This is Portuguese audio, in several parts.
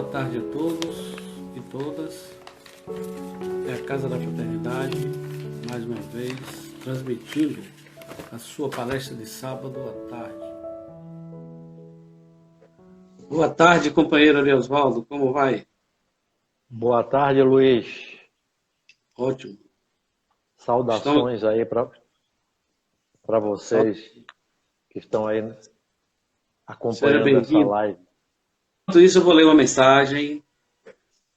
Boa tarde a todos e todas. É a Casa da Fraternidade, mais uma vez, transmitindo a sua palestra de sábado à tarde. Boa tarde, companheiro Ariosvaldo, como vai? Boa tarde, Luiz. Ótimo. Saudações aí para vocês que estão aí acompanhando essa live. Enquanto isso, eu vou ler uma mensagem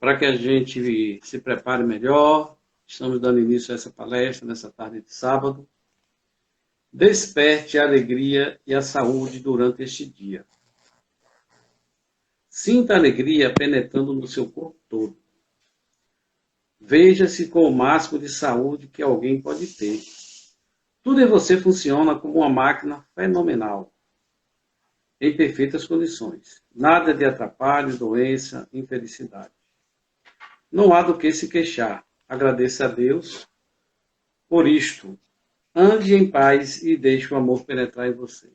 para que a gente se prepare melhor. Estamos dando início a essa palestra nessa tarde de sábado. Desperte a alegria e a saúde durante este dia. Sinta a alegria penetrando no seu corpo todo. Veja-se com o máximo de saúde que alguém pode ter. Tudo em você funciona como uma máquina fenomenal, em perfeitas condições. Nada de atrapalho, doença, infelicidade. Não há do que se queixar. Agradeça a Deus por isto. Ande em paz e deixe o amor penetrar em você.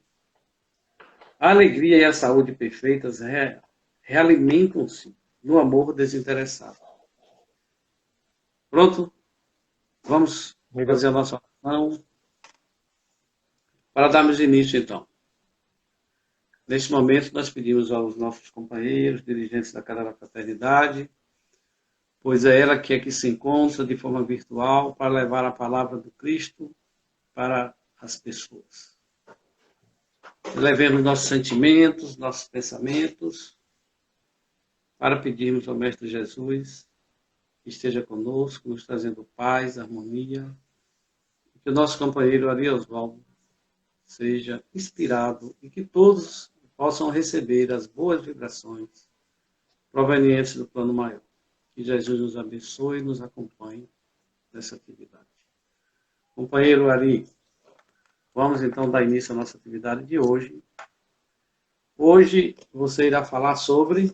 A alegria e a saúde perfeitas realimentam-se no amor desinteressado. Pronto? Vamos fazer a nossa oração para darmos início, então. Neste momento, nós pedimos aos nossos companheiros, dirigentes da Casa da Fraternidade, pois é ela que aqui se encontra de forma virtual para levar a palavra do Cristo para as pessoas. Levemos nossos sentimentos, nossos pensamentos, para pedirmos ao Mestre Jesus que esteja conosco, nos trazendo paz, harmonia, e que o nosso companheiro Ariosvaldo seja inspirado e que todos possam receber as boas vibrações provenientes do plano maior. Que Jesus nos abençoe e nos acompanhe nessa atividade. Companheiro Ari, vamos então dar início à nossa atividade de hoje. Hoje você irá falar sobre...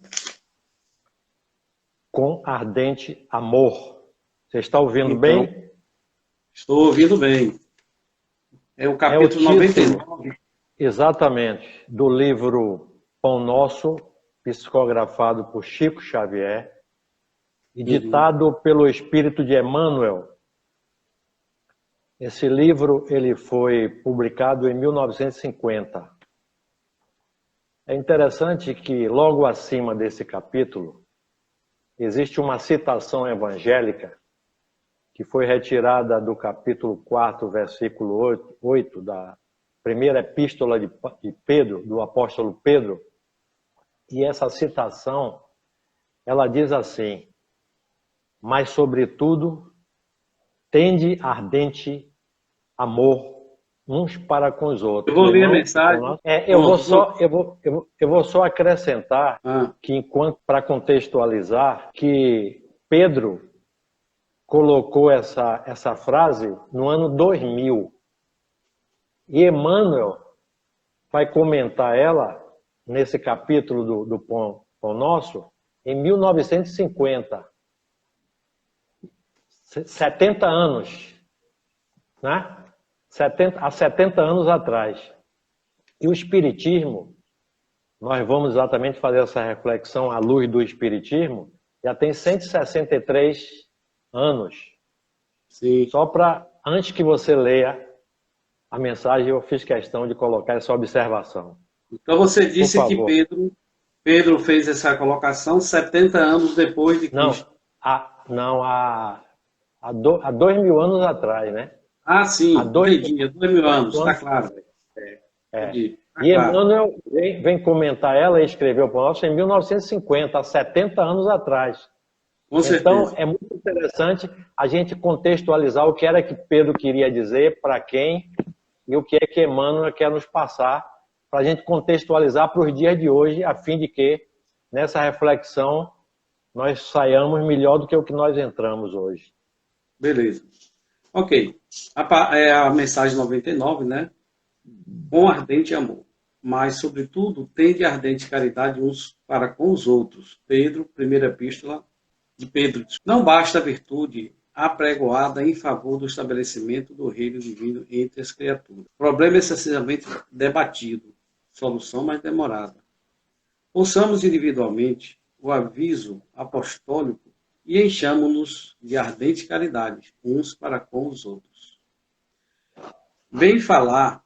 Com ardente amor. Você está ouvindo então, bem? Estou ouvindo bem. É o capítulo 99. Exatamente, do livro Pão Nosso, psicografado por Chico Xavier e ditado pelo Espírito de Emmanuel. Esse livro ele foi publicado em 1950. É interessante que logo acima desse capítulo existe uma citação evangélica que foi retirada do capítulo 4, versículo 8 da primeira epístola de Pedro, do apóstolo Pedro. E essa citação, ela diz assim: mas sobretudo, tende ardente amor uns para com os outros. Eu vou ler a mensagem. Eu vou só acrescentar que, para contextualizar, que Pedro colocou essa frase no ano 2000. E Emmanuel vai comentar ela nesse capítulo do Pão Nosso em 1950. 70 anos, né? Há 70 anos atrás. E o Espiritismo, nós vamos exatamente fazer essa reflexão à luz do Espiritismo, já tem 163 anos. Sim. Só para, antes que você leia a mensagem, eu fiz questão de colocar essa observação. Então você disse que Pedro fez essa colocação 70 anos depois de Cristo. Há 2000 anos atrás, né? Ah, sim, entendi, há 2000 anos, está claro. E Emmanuel vem comentar ela e escreveu para nós em 1950, há 70 anos atrás. Com certeza. Então, é muito interessante a gente contextualizar o que era que Pedro queria dizer, para quem, e o que é que Emmanuel quer nos passar, para a gente contextualizar para os dias de hoje, a fim de que, nessa reflexão, nós saiamos melhor do que o que nós entramos hoje. Beleza. Ok. É a mensagem 99, né? Com ardente amor. Mas, sobretudo, tende ardente caridade uns para com os outros. Pedro, primeira epístola de Pedro. Não basta a virtude apregoada em favor do estabelecimento do reino divino entre as criaturas. Problema excessivamente debatido. Solução mais demorada. Ouçamos individualmente o aviso apostólico e enchamo-nos de ardente caridade, uns para com os outros. Bem falar,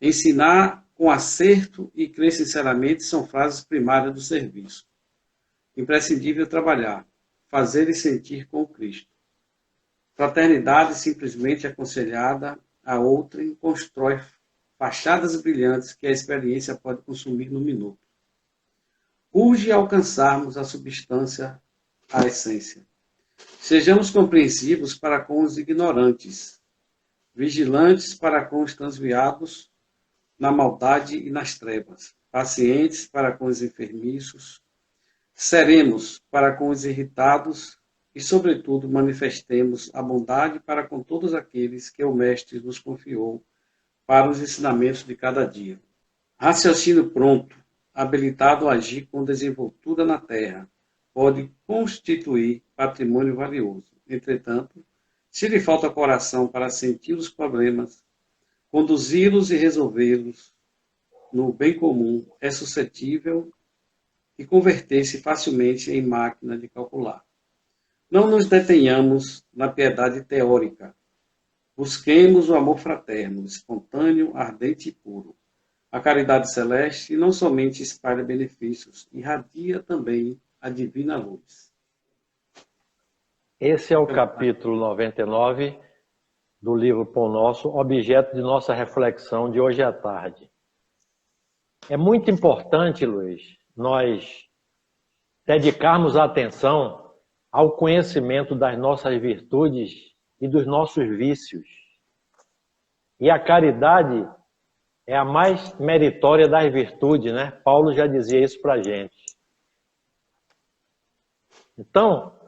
ensinar com acerto e crer sinceramente são frases primárias do serviço. Imprescindível trabalhar, fazer e sentir com Cristo. Fraternidade simplesmente aconselhada a outrem constrói fachadas brilhantes que a experiência pode consumir no minuto. Urge alcançarmos a substância, a essência. Sejamos compreensivos para com os ignorantes, vigilantes para com os transviados na maldade e nas trevas, pacientes para com os enfermiços, serenos para com os irritados e, sobretudo, manifestemos a bondade para com todos aqueles que o Mestre nos confiou para os ensinamentos de cada dia. Raciocínio pronto, habilitado a agir com desenvoltura na terra, pode constituir patrimônio valioso. Entretanto, se lhe falta coração para sentir os problemas, conduzi-los e resolvê-los no bem comum, é suscetível de converter-se facilmente em máquina de calcular. Não nos detenhamos na piedade teórica. Busquemos o amor fraterno, espontâneo, ardente e puro. A caridade celeste não somente espalha benefícios, irradia também a divina luz. Esse é o capítulo 99 do livro Pão Nosso, objeto de nossa reflexão de hoje à tarde. É muito importante, Luiz, nós dedicarmos atenção ao conhecimento das nossas virtudes e dos nossos vícios. E a caridade é a mais meritória das virtudes, né? Paulo já dizia isso para a gente. Então,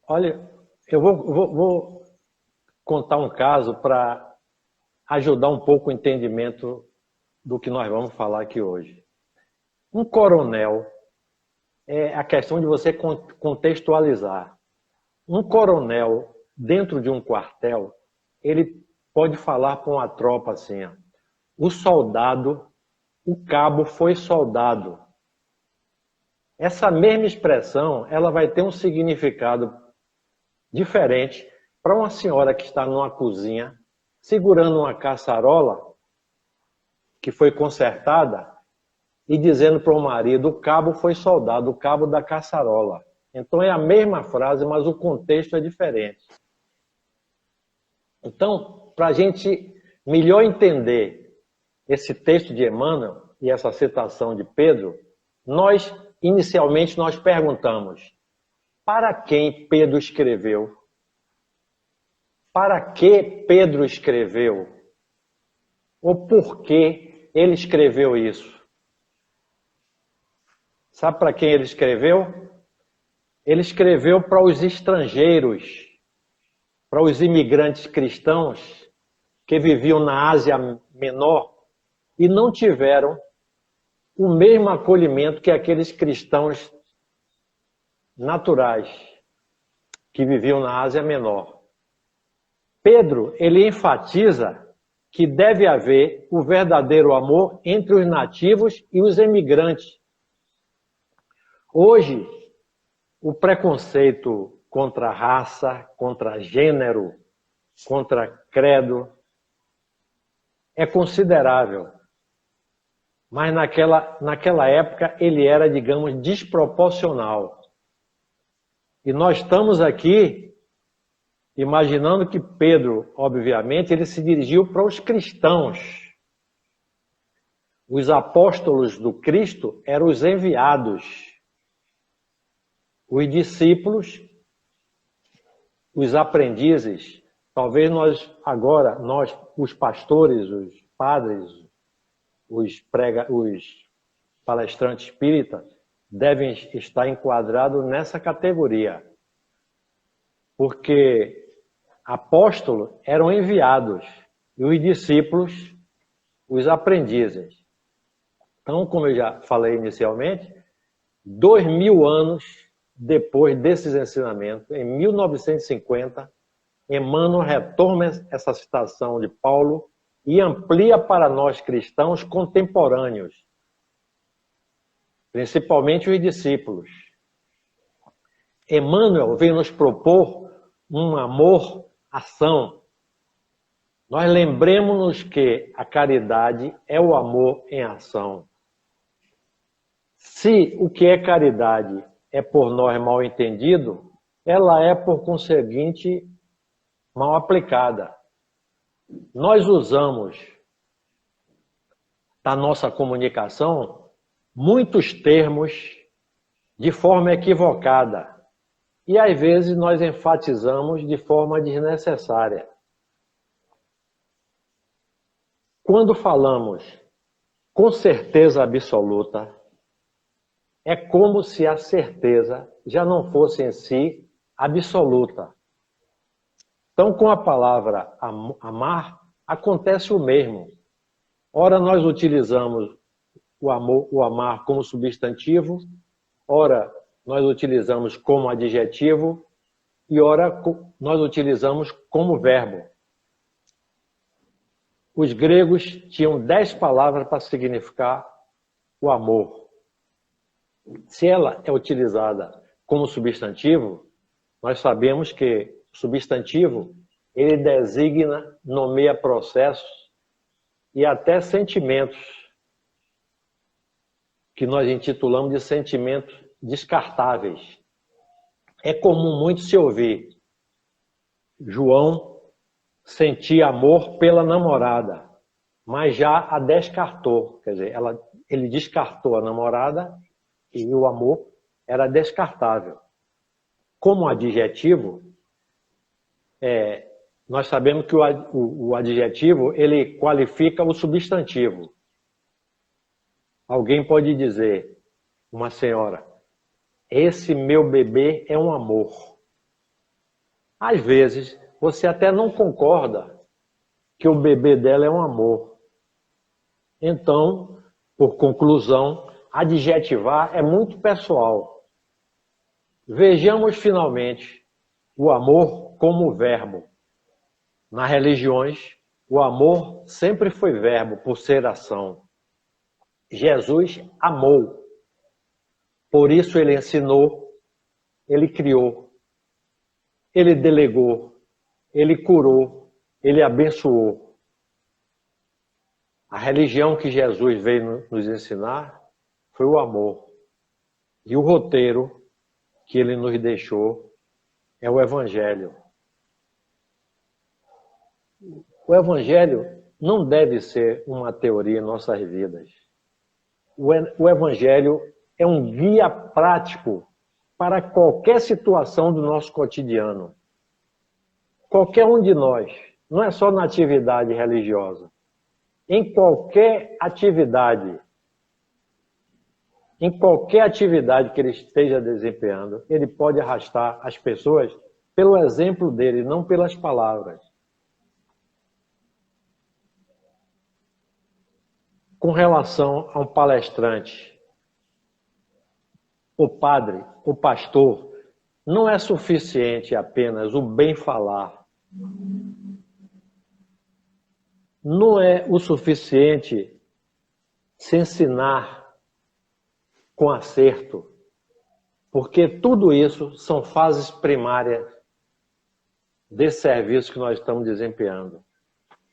olha, eu vou contar um caso para ajudar um pouco o entendimento do que nós vamos falar aqui hoje. Um coronel, é a questão de você contextualizar. Um coronel, dentro de um quartel, ele pode falar para uma tropa assim, ó, o soldado, o cabo foi soldado. Essa mesma expressão, ela vai ter um significado diferente para uma senhora que está numa cozinha, segurando uma caçarola que foi consertada e dizendo para o marido, o cabo foi soldado, o cabo da caçarola. Então é a mesma frase, mas o contexto é diferente. Então, para a gente melhor entender esse texto de Emmanuel e essa citação de Pedro, inicialmente nós perguntamos, para quem Pedro escreveu? Para que Pedro escreveu? Ou por que ele escreveu isso? Sabe para quem ele escreveu? Ele escreveu para os estrangeiros, para os imigrantes cristãos que viviam na Ásia Menor e não tiveram o mesmo acolhimento que aqueles cristãos naturais que viviam na Ásia Menor. Pedro, ele enfatiza que deve haver o verdadeiro amor entre os nativos e os emigrantes. Hoje, o preconceito contra a raça, contra gênero, contra credo é considerável. Mas naquela época ele era, digamos, desproporcional. E nós estamos aqui imaginando que Pedro, obviamente, ele se dirigiu para os cristãos. Os apóstolos do Cristo eram os enviados. Os discípulos, os aprendizes, talvez nós, os pastores, os padres, os palestrantes espíritas, devem estar enquadrados nessa categoria. Porque apóstolos eram enviados e os discípulos, os aprendizes. Então, como eu já falei inicialmente, 2000 anos depois desses ensinamentos, em 1950, Emmanuel retoma essa citação de Paulo e amplia para nós cristãos contemporâneos. principalmente os discípulos. Emmanuel veio nos propor um amor-ação. Nós lembremos-nos que a caridade é o amor em ação. Se o que é caridade é por nós mal entendido, ela é, por conseguinte, mal aplicada. Nós usamos na nossa comunicação muitos termos de forma equivocada e às vezes nós enfatizamos de forma desnecessária. Quando falamos com certeza absoluta, é como se a certeza já não fosse em si absoluta. Então, com a palavra amar, acontece o mesmo. Ora, nós utilizamos o amar como substantivo, ora, nós utilizamos como adjetivo e ora, nós utilizamos como verbo. Os gregos tinham 10 palavras para significar o amor. Se ela é utilizada como substantivo, nós sabemos que o substantivo, ele designa, nomeia processos e até sentimentos, que nós intitulamos de sentimentos descartáveis. É comum muito se ouvir: João sentia amor pela namorada, mas já a descartou. Quer dizer, ele descartou a namorada e o amor era descartável. Como adjetivo, nós sabemos que o adjetivo ele qualifica o substantivo. Alguém pode dizer, uma senhora, esse meu bebê é um amor. Às vezes, você até não concorda que o bebê dela é um amor. Então, por conclusão, adjetivar é muito pessoal. Vejamos finalmente o amor como verbo. Nas religiões, o amor sempre foi verbo por ser ação. Jesus amou. Por isso ele ensinou, ele criou, ele delegou, ele curou, ele abençoou. A religião que Jesus veio nos ensinar foi o amor. E o roteiro que ele nos deixou é o Evangelho. O Evangelho não deve ser uma teoria em nossas vidas. O Evangelho é um guia prático para qualquer situação do nosso cotidiano. Qualquer um de nós, não é só na atividade religiosa, em qualquer atividade que ele esteja desempenhando, ele pode arrastar as pessoas pelo exemplo dele, não pelas palavras. Com relação a um palestrante, o padre, o pastor, não é suficiente apenas o bem falar. Não é o suficiente se ensinar com acerto, porque tudo isso são fases primárias desse serviço que nós estamos desempenhando.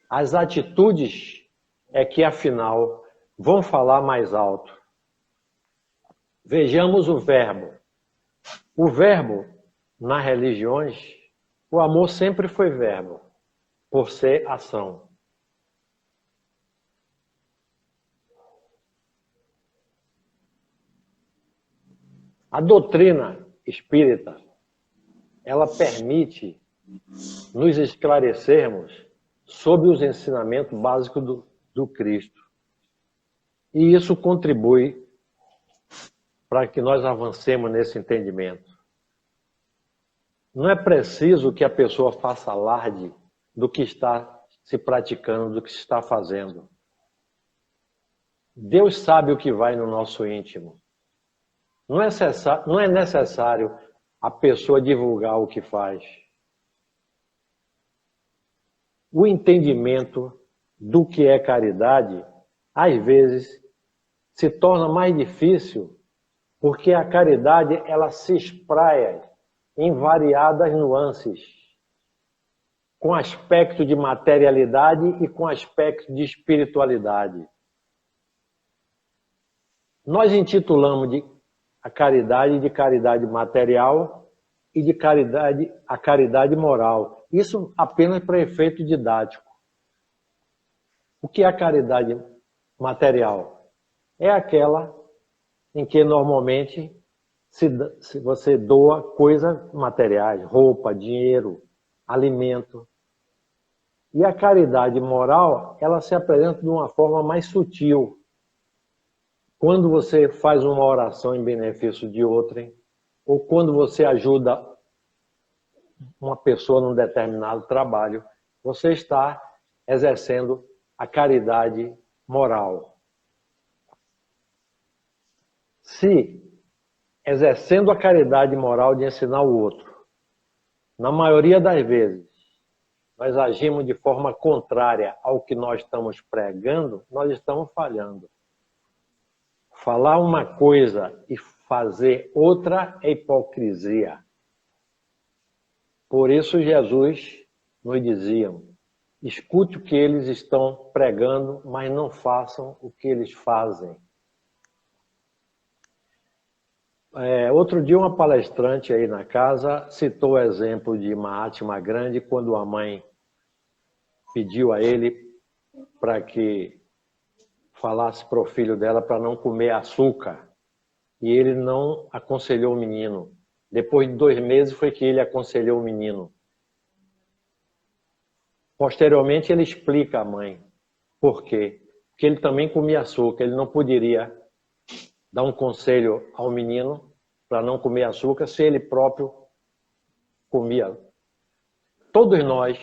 As atitudes é que, afinal, vão falar mais alto. Vejamos o verbo. O verbo, nas religiões, o amor sempre foi verbo, por ser ação. A doutrina espírita, ela permite nos esclarecermos sobre os ensinamentos básicos do Cristo. E isso contribui para que nós avancemos nesse entendimento. Não é preciso que a pessoa faça alarde do que está se praticando, do que se está fazendo. Deus sabe o que vai no nosso íntimo. Não é necessário a pessoa divulgar o que faz. O entendimento do que é caridade, às vezes, se torna mais difícil Porque a caridade, ela se espraia em variadas nuances, com aspecto de materialidade e com aspecto de espiritualidade. Nós intitulamos a caridade de caridade material e de a caridade moral. Isso apenas para efeito didático. O que é a caridade material? É aquela em que normalmente se você doa coisas materiais, roupa, dinheiro, alimento. E a caridade moral, ela se apresenta de uma forma mais sutil. Quando você faz uma oração em benefício de outrem, ou quando você ajuda uma pessoa num determinado trabalho, você está exercendo a caridade moral. Se, exercendo a caridade moral de ensinar o outro, na maioria das vezes, nós agimos de forma contrária ao que nós estamos pregando, nós estamos falhando. Falar uma coisa e fazer outra é hipocrisia. Por isso Jesus nos dizia: escute o que eles estão pregando, mas não façam o que eles fazem. Outro dia uma palestrante aí na casa citou o exemplo de Mahatma Gandhi, quando a mãe pediu a ele para que falasse para o filho dela para não comer açúcar. E ele não aconselhou o menino. Depois de 2 meses foi que ele aconselhou o menino. Posteriormente ele explica à mãe por quê. Porque ele também comia açúcar, ele não poderia dar um conselho ao menino para não comer açúcar se ele próprio comia. Todos nós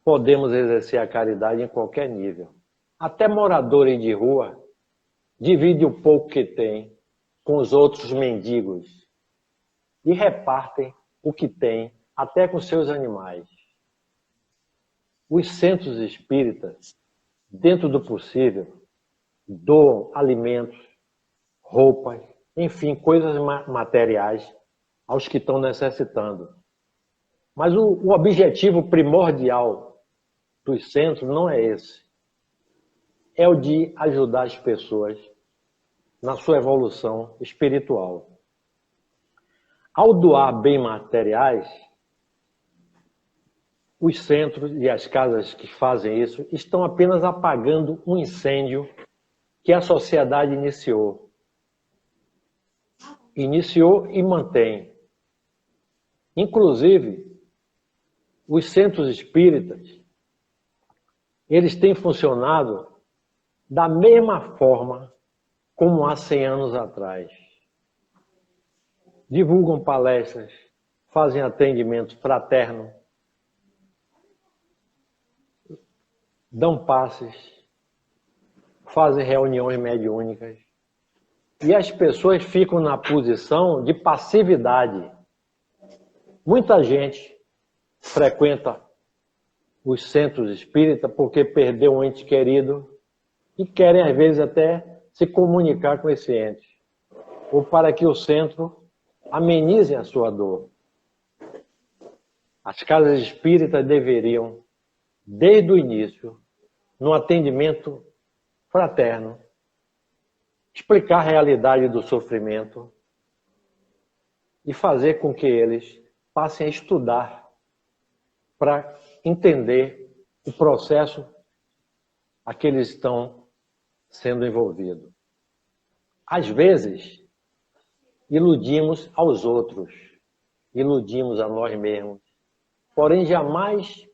podemos exercer a caridade em qualquer nível. Até moradores de rua dividem o pouco que tem com os outros mendigos e repartem o que tem até com seus animais. Os centros espíritas, dentro do possível, doam alimentos, roupas, enfim, coisas materiais aos que estão necessitando. Mas o objetivo primordial dos centros não é esse. É o de ajudar as pessoas na sua evolução espiritual. Ao doar bens materiais, os centros e as casas que fazem isso estão apenas apagando um incêndio que a sociedade iniciou. Iniciou e mantém. Inclusive, os centros espíritas, eles têm funcionado da mesma forma como há 100 anos atrás. Divulgam palestras, fazem atendimento fraterno, dão passes, fazem reuniões mediúnicas. E as pessoas ficam na posição de passividade. Muita gente frequenta os centros espíritas porque perdeu um ente querido e querem, às vezes, até se comunicar com esse ente, ou para que o centro amenize a sua dor. As casas espíritas deveriam, desde o início, no atendimento fraterno, explicar a realidade do sofrimento e fazer com que eles passem a estudar para entender o processo a que eles estão sendo envolvidos. Às vezes, iludimos aos outros, iludimos a nós mesmos, porém jamais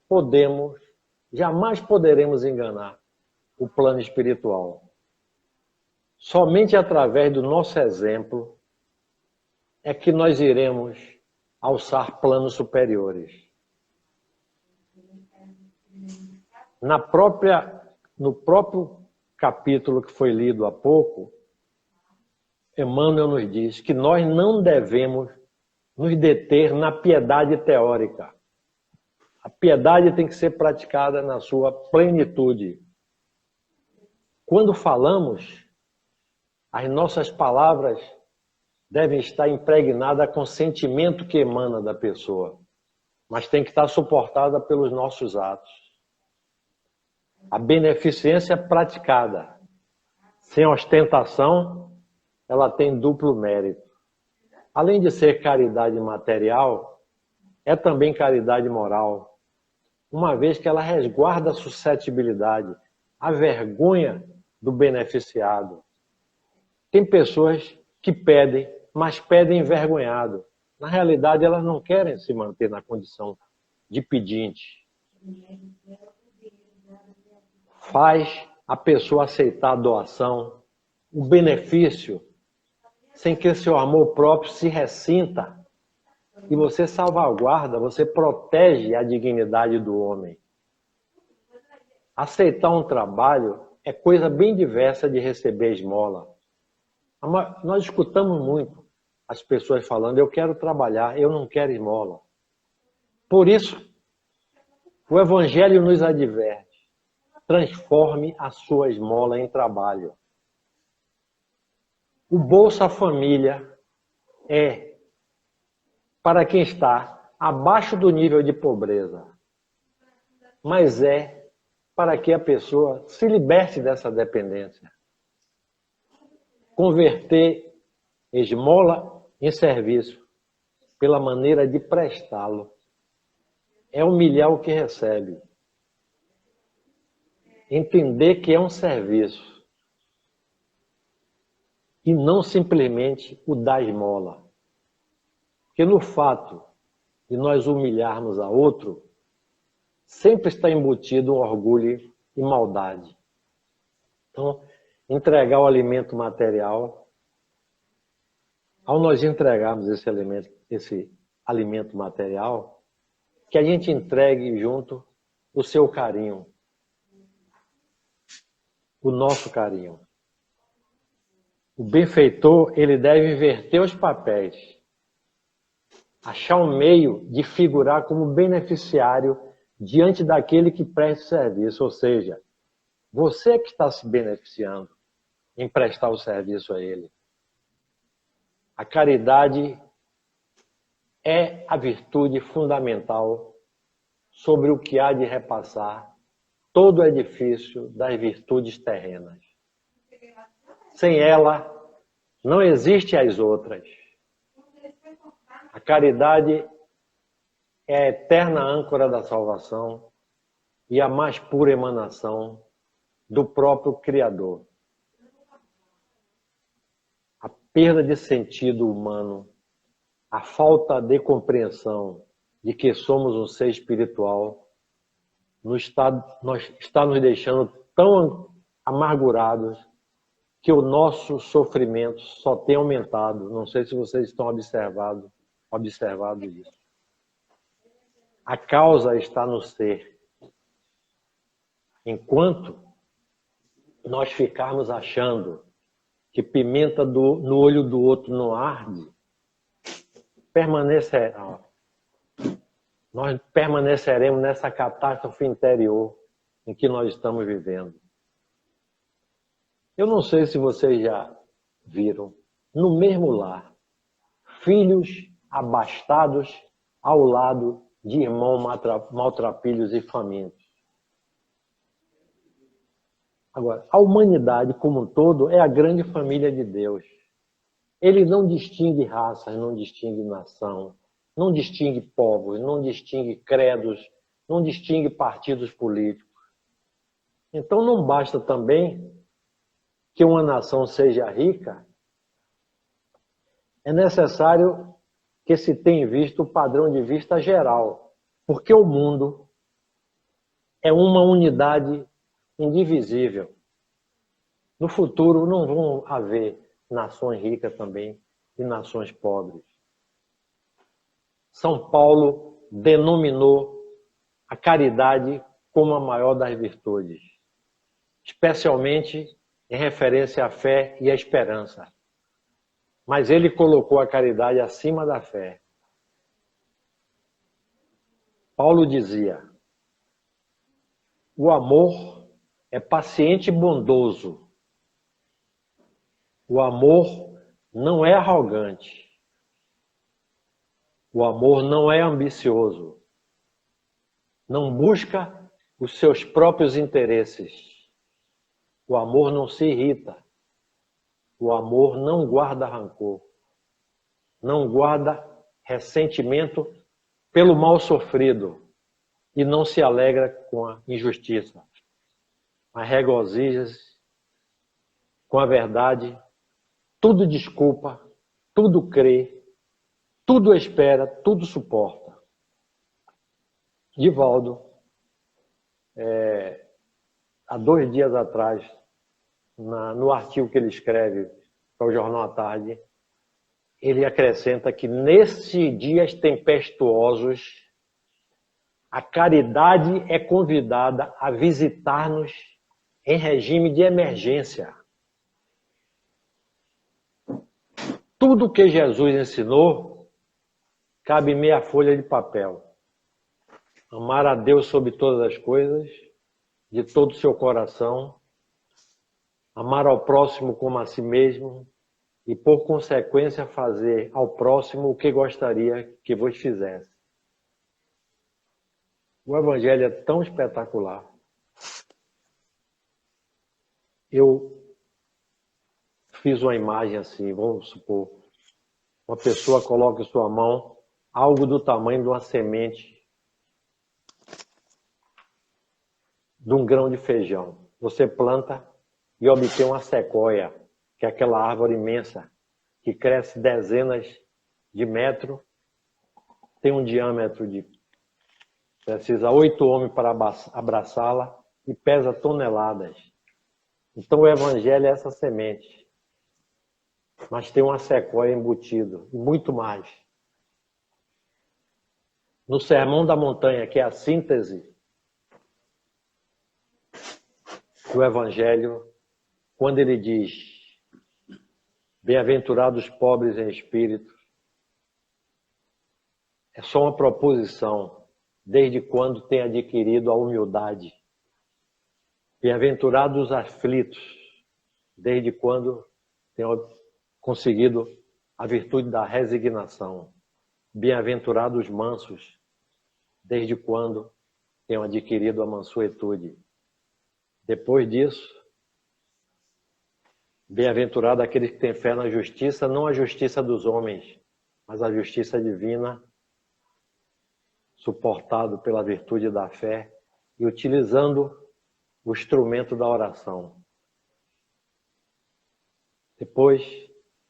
poderemos enganar o plano espiritual. Somente através do nosso exemplo é que nós iremos alçar planos superiores. No próprio capítulo que foi lido há pouco, Emmanuel nos diz que nós não devemos nos deter na piedade teórica. A piedade tem que ser praticada na sua plenitude. Quando falamos, as nossas palavras devem estar impregnadas com o sentimento que emana da pessoa, mas tem que estar suportada pelos nossos atos. A beneficência praticada, sem ostentação, ela tem duplo mérito. Além de ser caridade material, é também caridade moral, uma vez que ela resguarda a suscetibilidade, a vergonha do beneficiado. Tem pessoas que pedem, mas pedem envergonhado. Na realidade, elas não querem se manter na condição de pedinte. Faz a pessoa aceitar a doação, o benefício, sem que seu amor próprio se ressinta. E você salvaguarda, você protege a dignidade do homem. Aceitar um trabalho é coisa bem diversa de receber esmola. Nós escutamos muito as pessoas falando, eu quero trabalhar, eu não quero esmola. Por isso, o Evangelho nos adverte, transforme a sua esmola em trabalho. O Bolsa Família é para quem está abaixo do nível de pobreza, mas é para que a pessoa se liberte dessa dependência. Converter esmola em serviço, pela maneira de prestá-lo, é humilhar o que recebe. Entender que é um serviço e não simplesmente o da esmola. Porque no fato de nós humilharmos a outro, sempre está embutido um orgulho e maldade. Então, entregar o alimento material, ao nós entregarmos esse alimento material, que a gente entregue junto o seu carinho, o nosso carinho. O benfeitor, ele deve inverter os papéis, achar um meio de figurar como beneficiário diante daquele que presta serviço, ou seja, você que está se beneficiando em prestar o serviço a ele. A caridade é a virtude fundamental sobre o que há de repassar todo o edifício das virtudes terrenas. Sem ela, não existem as outras. A caridade é a eterna âncora da salvação e a mais pura emanação do próprio Criador. A perda de sentido humano, a falta de compreensão de que somos um ser espiritual, está nos deixando tão amargurados que o nosso sofrimento só tem aumentado. Não sei se vocês estão observando isso. A causa está no ser. Enquanto nós ficarmos achando que pimenta no olho do outro não arde, nós permaneceremos nessa catástrofe interior em que nós estamos vivendo. Eu não sei se vocês já viram, no mesmo lar, filhos abastados ao lado de irmãos maltrapilhos e famintos. Agora, a humanidade como um todo é a grande família de Deus. Ele não distingue raças, não distingue nação, não distingue povos, não distingue credos, não distingue partidos políticos. Então não basta também que uma nação seja rica, é necessário que se tenha visto o padrão de vista geral, porque o mundo é uma unidade indivisível. No futuro não vão haver nações ricas também e nações pobres. São Paulo denominou a caridade como a maior das virtudes, especialmente em referência à fé e à esperança. Mas ele colocou a caridade acima da fé. Paulo dizia: o amor é paciente e bondoso. O amor não é arrogante. O amor não é ambicioso. Não busca os seus próprios interesses. O amor não se irrita. O amor não guarda rancor. Não guarda ressentimento pelo mal sofrido e não se alegra com a injustiça. Mas regozija-se com a verdade, tudo desculpa, tudo crê, tudo espera, tudo suporta. Divaldo, há 2 dias atrás, no artigo que ele escreve para o Jornal à Tarde, ele acrescenta que nesses dias tempestuosos, a caridade é convidada a visitar-nos em regime de emergência. Tudo que Jesus ensinou cabe meia folha de papel. Amar a Deus sobre todas as coisas, de todo o seu coração, amar ao próximo como a si mesmo e, por consequência, fazer ao próximo o que gostaria que vos fizesse. O Evangelho é tão espetacular. Eu fiz uma imagem assim, vamos supor, uma pessoa coloca em sua mão algo do tamanho de uma semente de um grão de feijão. Você planta e obtém uma sequoia, que é aquela árvore imensa, que cresce dezenas de metros, tem um diâmetro de... Precisa 8 homens para abraçá-la e pesa toneladas. Então o Evangelho é essa semente. Mas tem uma sequoia embutido, e muito mais. No Sermão da Montanha, que é a síntese do Evangelho, quando ele diz: bem-aventurados os pobres em espírito, é só uma proposição, desde quando tem adquirido a humildade. Bem-aventurados os aflitos, desde quando tem conseguido a virtude da resignação. Bem-aventurados os mansos, desde quando tenham adquirido a mansuetude. Depois disso, bem-aventurado aqueles que têm fé na justiça, não a justiça dos homens, mas a justiça divina, suportado pela virtude da fé e utilizando o instrumento da oração. Depois,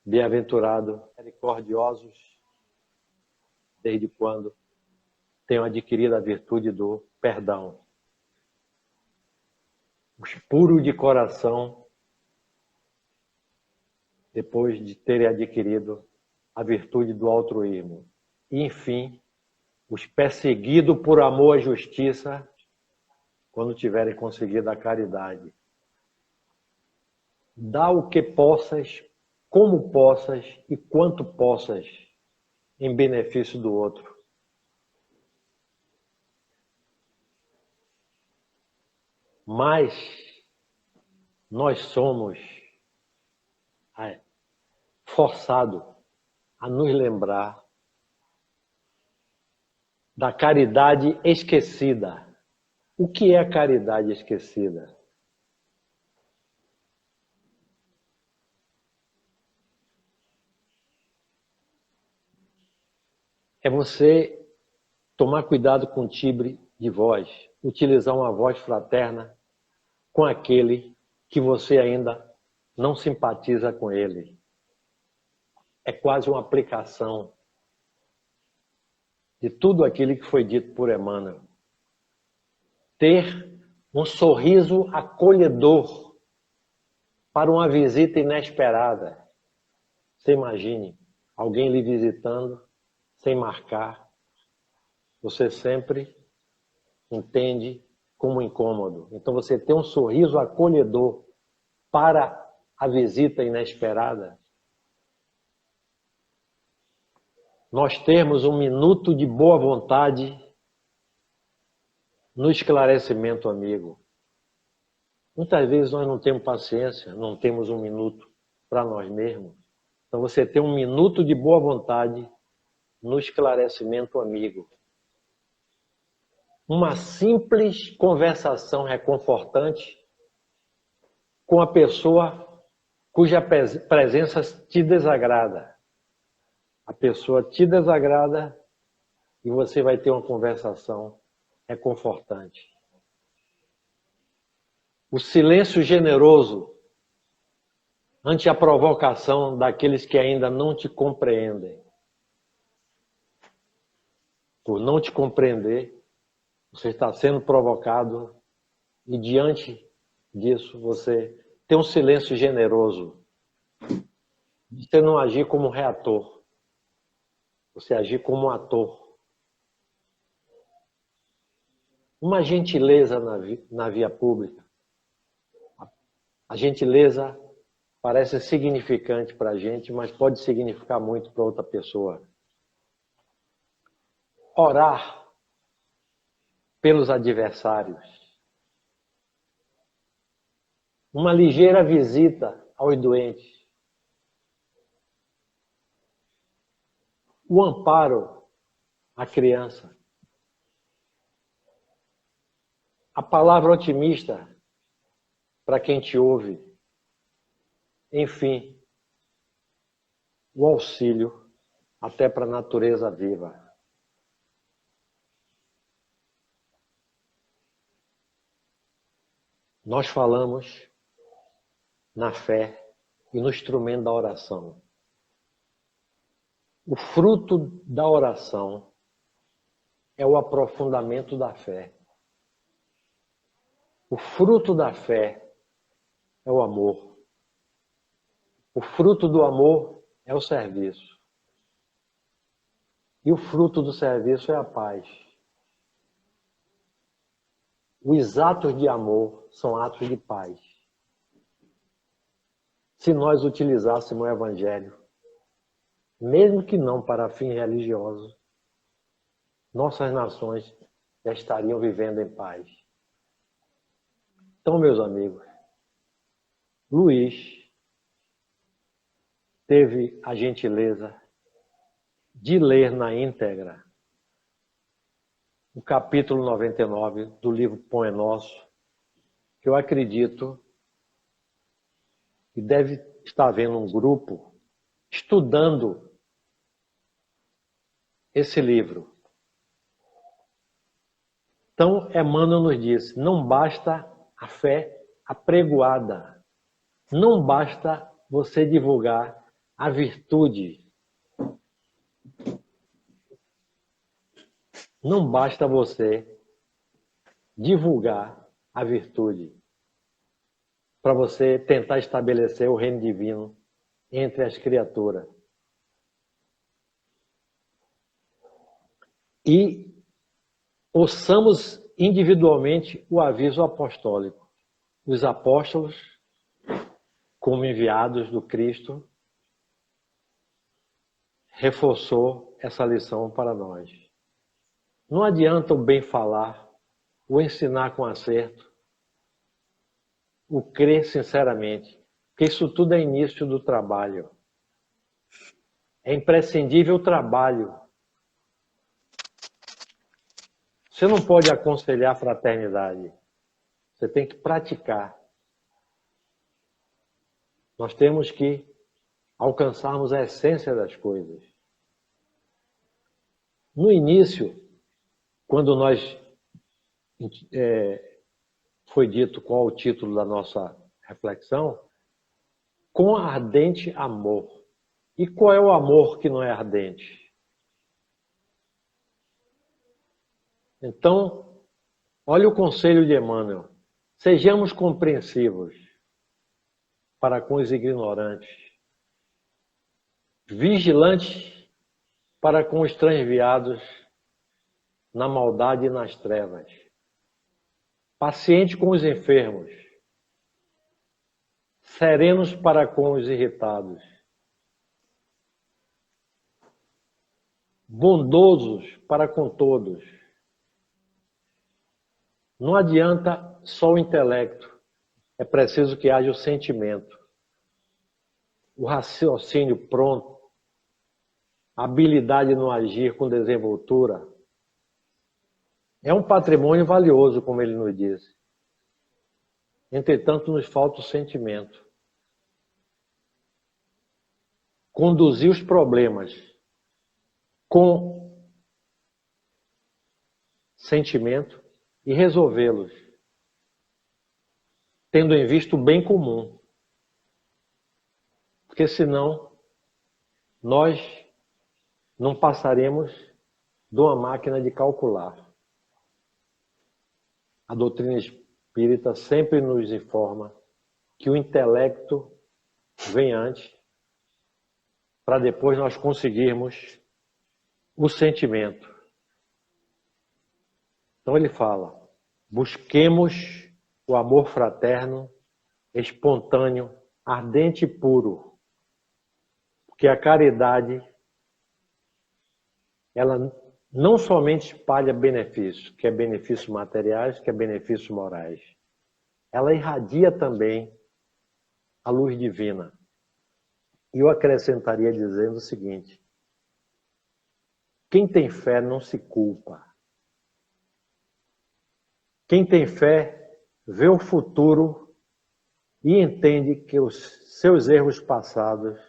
bem-aventurado, misericordiosos, desde quando tenham adquirido a virtude do perdão. Os puros de coração, depois de terem adquirido a virtude do altruísmo. E, enfim, os perseguidos por amor à justiça, quando tiverem conseguido a caridade. Dá o que possas, como possas e quanto possas, em benefício do outro. Mas nós somos forçados a nos lembrar da caridade esquecida. O que é a caridade esquecida? É você tomar cuidado com o timbre de voz, utilizar uma voz fraterna com aquele que você ainda não simpatiza com ele. É quase uma aplicação de tudo aquilo que foi dito por Emmanuel. Ter um sorriso acolhedor para uma visita inesperada. Você imagine alguém lhe visitando sem marcar. Você sempre entende como incômodo. Então você tem um sorriso acolhedor para a visita inesperada. Nós temos um minuto de boa vontade no esclarecimento amigo. Muitas vezes nós não temos paciência, não temos um minuto para nós mesmos, Então você tem um minuto de boa vontade no esclarecimento amigo. Uma simples conversação reconfortante com a pessoa cuja presença te desagrada. A pessoa te desagrada e você vai ter uma conversação reconfortante. O silêncio generoso ante a provocação daqueles que ainda não te compreendem. Por não te compreender, você está sendo provocado e diante disso você tem um silêncio generoso. Você não agir como reator, você agir como um ator. Uma gentileza na via pública. A gentileza parece significante para a gente, mas pode significar muito para outra pessoa. Orar pelos adversários. Uma ligeira visita aos doentes. O amparo à criança. A palavra otimista para quem te ouve. Enfim, o auxílio até para a natureza viva. Nós falamos na fé e no instrumento da oração. O fruto da oração é o aprofundamento da fé. O fruto da fé é o amor. O fruto do amor é o serviço. E o fruto do serviço é a paz. Os atos de amor são atos de paz. Se nós utilizássemos o Evangelho, mesmo que não para fins religiosos, nossas nações já estariam vivendo em paz. Então, meus amigos, Luiz teve a gentileza de ler na íntegra o capítulo 99 do livro Pão é Nosso, que eu acredito que deve estar havendo um grupo estudando esse livro. Então, Emmanuel nos disse, não basta a fé apregoada, não basta você divulgar a virtude, não basta você divulgar a virtude para você tentar estabelecer o reino divino entre as criaturas. E ouçamos individualmente o aviso apostólico. Os apóstolos, como enviados do Cristo, reforçou essa lição para nós. Não adianta o bem falar, o ensinar com acerto, o crer sinceramente, porque isso tudo é início do trabalho. É imprescindível o trabalho. Você não pode aconselhar a fraternidade. Você tem que praticar. Nós temos que alcançarmos a essência das coisas. No início, quando nós foi dito qual o título da nossa reflexão, com ardente amor. E qual é o amor que não é ardente? Então, olha o conselho de Emmanuel. Sejamos compreensivos para com os ignorantes, vigilantes para com os transviados na maldade e nas trevas, paciente com os enfermos, serenos para com os irritados, bondosos para com todos. Não adianta só o intelecto, é preciso que haja o sentimento. o raciocínio pronto, a habilidade no agir com desenvoltura, é um patrimônio valioso, como ele nos disse. Entretanto, nos falta o sentimento. Conduzir os problemas com sentimento e resolvê-los, tendo em vista o bem comum. Porque senão, nós não passaremos de uma máquina de calcular. A doutrina espírita sempre nos informa que o intelecto vem antes, para depois nós conseguirmos o sentimento. Então ele fala, busquemos o amor fraterno, espontâneo, ardente e puro, porque a caridade, ela não somente espalha benefícios, que é benefícios materiais, que é benefícios morais. Ela irradia também a luz divina. E eu acrescentaria dizendo o seguinte, quem tem fé não se culpa. Quem tem fé vê o futuro e entende que os seus erros passados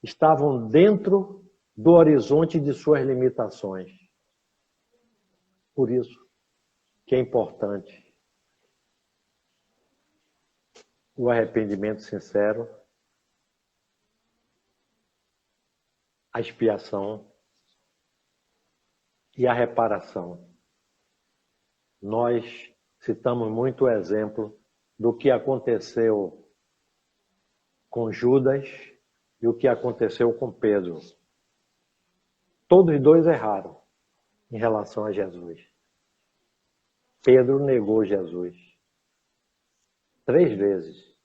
estavam dentro do horizonte de suas limitações. Por isso que é importante o arrependimento sincero, a expiação e a reparação. Nós citamos muito o exemplo do que aconteceu com Judas e o que aconteceu com Pedro. Todos dois erraram em relação a Jesus. Pedro negou Jesus 3 vezes,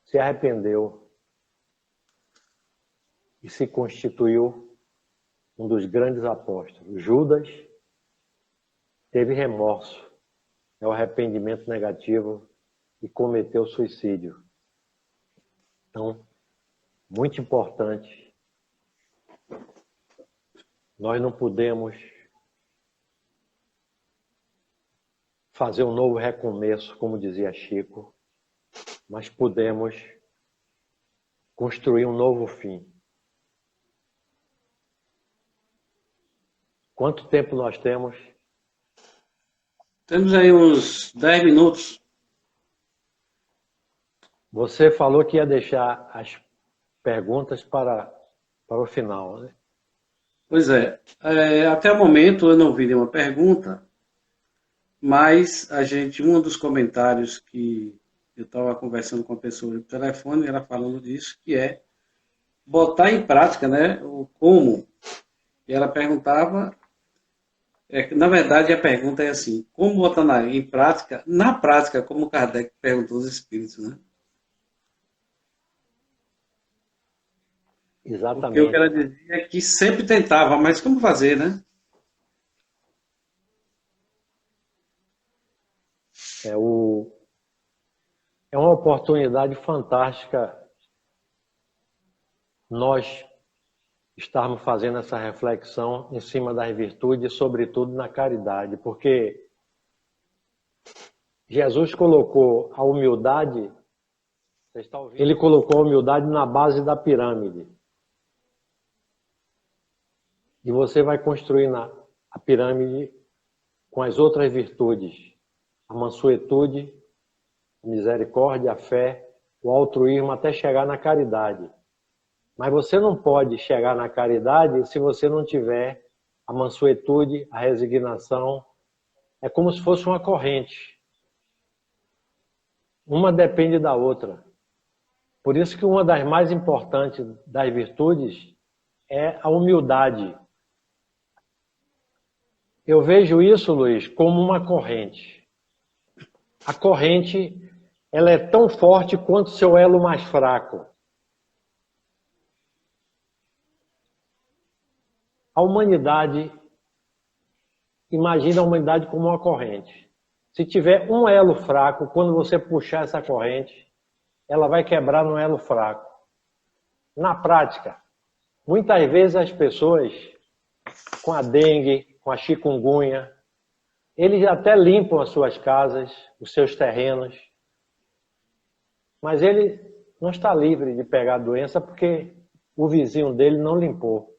se arrependeu e se constituiu um dos grandes apóstolos. Judas teve remorso, é o arrependimento negativo e cometeu suicídio. Então, muito importante, nós não podemos fazer um novo recomeço, como dizia Chico, mas podemos construir um novo fim. Quanto tempo nós temos? Temos aí uns 10 minutos. Você falou que ia deixar as perguntas para o final, né? Pois é, até o momento eu não vi nenhuma pergunta, mas um dos comentários que eu estava conversando com a pessoa no telefone, ela falando disso, que é botar em prática, né, o como. E ela perguntava, na verdade a pergunta é assim, como botar em prática, na prática, como Kardec perguntou aos espíritos, né? Exatamente. Porque o que ela dizia é que sempre tentava, mas como fazer, né? É uma oportunidade fantástica nós estarmos fazendo essa reflexão em cima das virtudes, sobretudo na caridade, porque Jesus colocou a humildade, ele colocou a humildade na base da pirâmide. E você vai construindo a pirâmide com as outras virtudes. A mansuetude, a misericórdia, a fé, o altruísmo, até chegar na caridade. Mas você não pode chegar na caridade se você não tiver a mansuetude, a resignação. É como se fosse uma corrente. Uma depende da outra. Por isso que uma das mais importantes das virtudes é a humildade. Eu vejo isso, Luiz, como uma corrente. A corrente, ela é tão forte quanto o seu elo mais fraco. A humanidade, imagina a humanidade como uma corrente. Se tiver um elo fraco, quando você puxar essa corrente, ela vai quebrar no elo fraco. Na prática, muitas vezes as pessoas com a dengue, com a chikungunya, eles até limpam as suas casas, os seus terrenos, mas ele não está livre de pegar a doença porque o vizinho dele não limpou.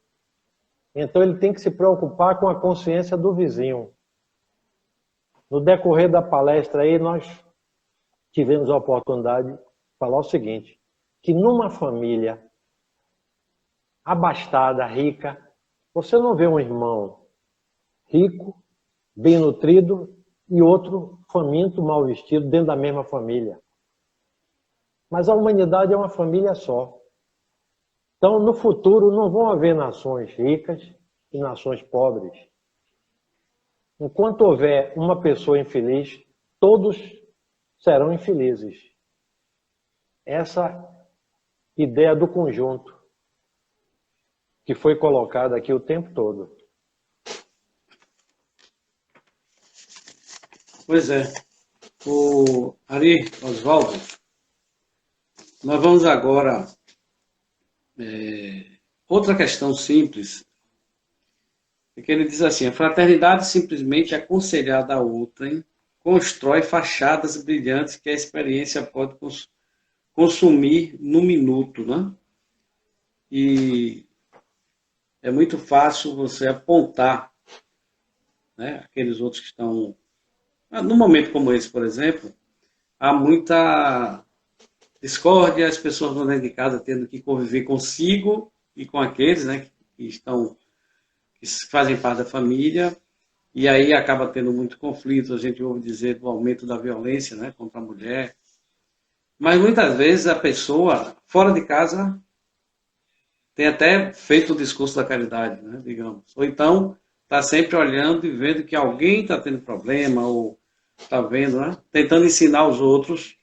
Então ele tem que se preocupar com a consciência do vizinho. No decorrer da palestra aí, nós tivemos a oportunidade de falar o seguinte, que numa família abastada, rica, você não vê um irmão rico, bem nutrido, e outro faminto, mal vestido, dentro da mesma família. Mas a humanidade é uma família só. Então, no futuro, não vão haver nações ricas e nações pobres. Enquanto houver uma pessoa infeliz, todos serão infelizes. Essa ideia do conjunto que foi colocada aqui o tempo todo. Pois é. O Ari Oswaldo, nós vamos agora... outra questão simples é que ele diz assim: a fraternidade simplesmente aconselhada a outrem constrói fachadas brilhantes que a experiência pode consumir no minuto, né? E é muito fácil você apontar, né, aqueles outros que estão... Num momento como esse, por exemplo, há muita discórdia, as pessoas não dentro de casa tendo que conviver consigo e com aqueles, né, que fazem parte da família, e aí acaba tendo muito conflito. A gente ouve dizer do aumento da violência, né, contra a mulher. Mas muitas vezes a pessoa, fora de casa, tem até feito o discurso da caridade, né, digamos. Ou então está sempre olhando e vendo que alguém está tendo problema, ou está vendo, né, tentando ensinar os outros.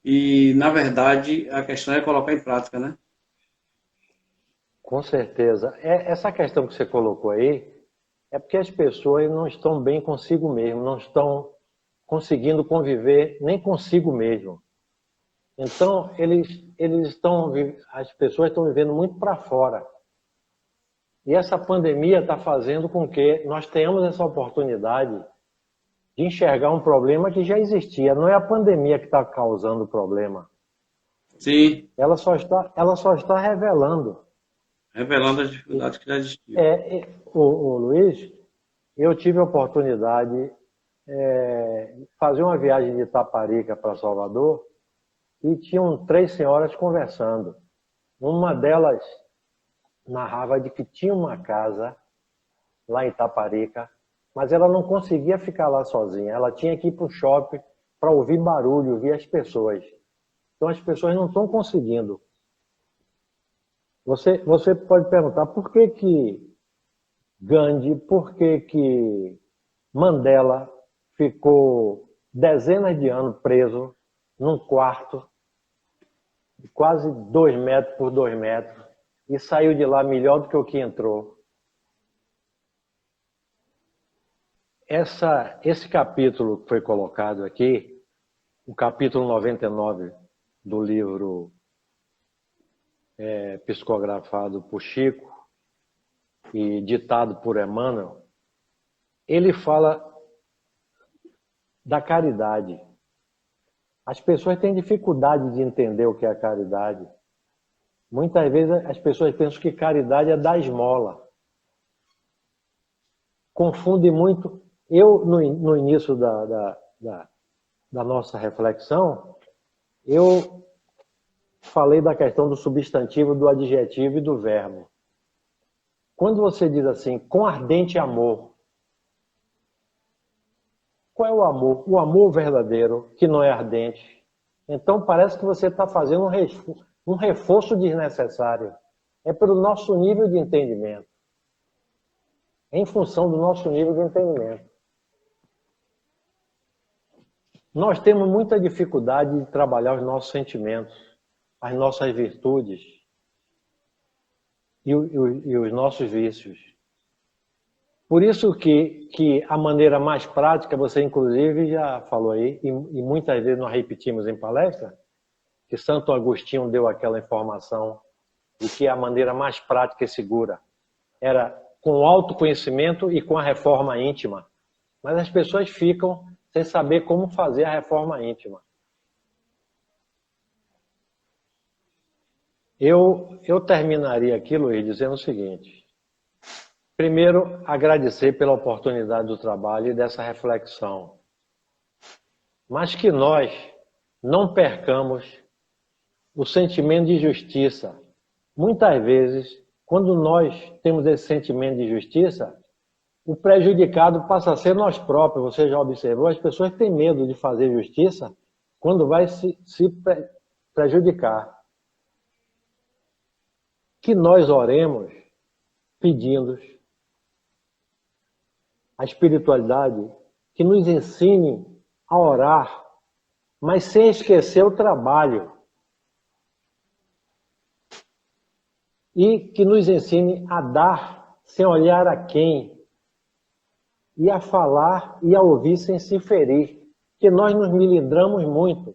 E, na verdade, a questão é colocar em prática, né? Com certeza. Essa questão que você colocou aí é porque as pessoas não estão bem consigo mesmo, não estão conseguindo conviver nem consigo mesmo. Então, as pessoas estão vivendo muito para fora. E essa pandemia está fazendo com que nós tenhamos essa oportunidade de enxergar um problema que já existia. Não é a pandemia que está causando o problema. Sim. Ela só está revelando. Revelando as dificuldades que já existiam. O Luiz, eu tive a oportunidade de fazer uma viagem de Itaparica para Salvador e tinham 3 senhoras conversando. Uma delas narrava de que tinha uma casa lá em Itaparica, mas ela não conseguia ficar lá sozinha. Ela tinha que ir para o shopping para ouvir barulho, ouvir as pessoas. Então as pessoas não estão conseguindo. Você pode perguntar por que Gandhi, por que Mandela ficou dezenas de anos preso num quarto de quase 2 metros por 2 metros e saiu de lá melhor do que o que entrou. Esse capítulo que foi colocado aqui, o capítulo 99 do livro psicografado por Chico e ditado por Emmanuel, ele fala da caridade. As pessoas têm dificuldade de entender o que é a caridade. Muitas vezes as pessoas pensam que caridade é dar esmola. Confunde muito. Eu, no início da nossa reflexão, eu falei da questão do substantivo, do adjetivo e do verbo. Quando você diz assim, com ardente amor, qual é o amor? O amor verdadeiro, que não é ardente. Então parece que você está fazendo um reforço desnecessário. É pelo nosso nível de entendimento. Em função do nosso nível de entendimento. Nós temos muita dificuldade de trabalhar os nossos sentimentos, as nossas virtudes e os nossos vícios. Por isso que a maneira mais prática, você inclusive já falou aí, e muitas vezes nós repetimos em palestra, que Santo Agostinho deu aquela informação e que é a maneira mais prática e segura. Era com o autoconhecimento e com a reforma íntima. Mas as pessoas ficam sem saber como fazer a reforma íntima. Eu terminaria aqui, Luiz, dizendo o seguinte. Primeiro, agradecer pela oportunidade do trabalho e dessa reflexão. Mas que nós não percamos o sentimento de justiça. Muitas vezes, quando nós temos esse sentimento de justiça, o prejudicado passa a ser nós próprios. Você já observou? As pessoas têm medo de fazer justiça quando vai se prejudicar. Que nós oremos pedindo a espiritualidade que nos ensine a orar, mas sem esquecer o trabalho. E que nos ensine a dar sem olhar a quem, e a falar e a ouvir sem se ferir, que nós nos melindramos muito.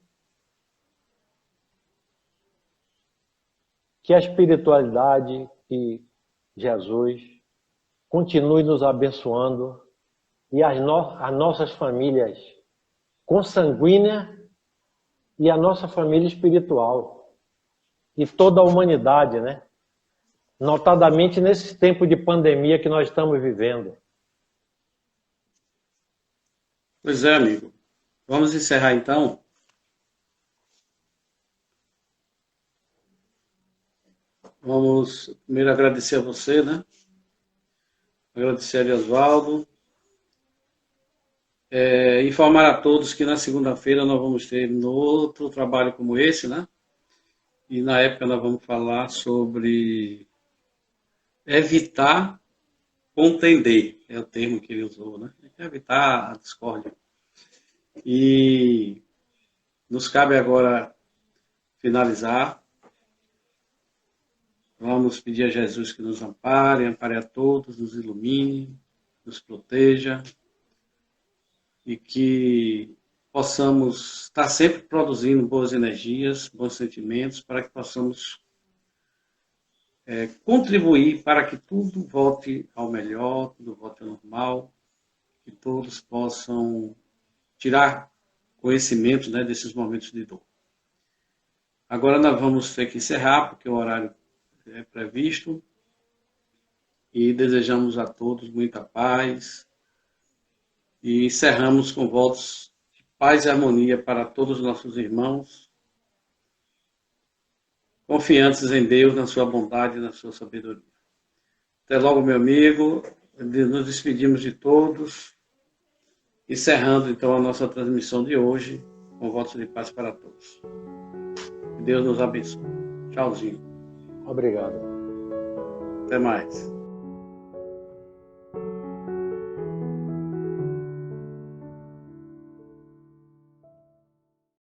Que a espiritualidade, que Jesus continue nos abençoando e as nossas famílias consanguíneas e a nossa família espiritual e toda a humanidade, né? Notadamente nesse tempo de pandemia que nós estamos vivendo. Pois é, amigo. Vamos encerrar então. Vamos primeiro agradecer a você, né? Agradecer a Oswaldo. Informar a todos que na segunda-feira nós vamos ter outro trabalho como esse, né? E na época nós vamos falar sobre evitar contender, é o termo que ele usou, né? Evitar a discórdia. E nos cabe agora finalizar. Vamos pedir a Jesus que nos ampare a todos, nos ilumine, nos proteja e que possamos estar sempre produzindo boas energias, bons sentimentos, para que possamos contribuir para que tudo volte ao melhor, tudo volte ao normal, que todos possam tirar conhecimento, né, desses momentos de dor. Agora nós vamos ter que encerrar, porque o horário é previsto, e desejamos a todos muita paz, e encerramos com votos de paz e harmonia para todos os nossos irmãos, confiantes em Deus, na sua bondade e na sua sabedoria. Até logo, meu amigo. Nos despedimos de todos, encerrando então a nossa transmissão de hoje, com votos de paz para todos. Que Deus nos abençoe. Tchauzinho. Obrigado. Até mais.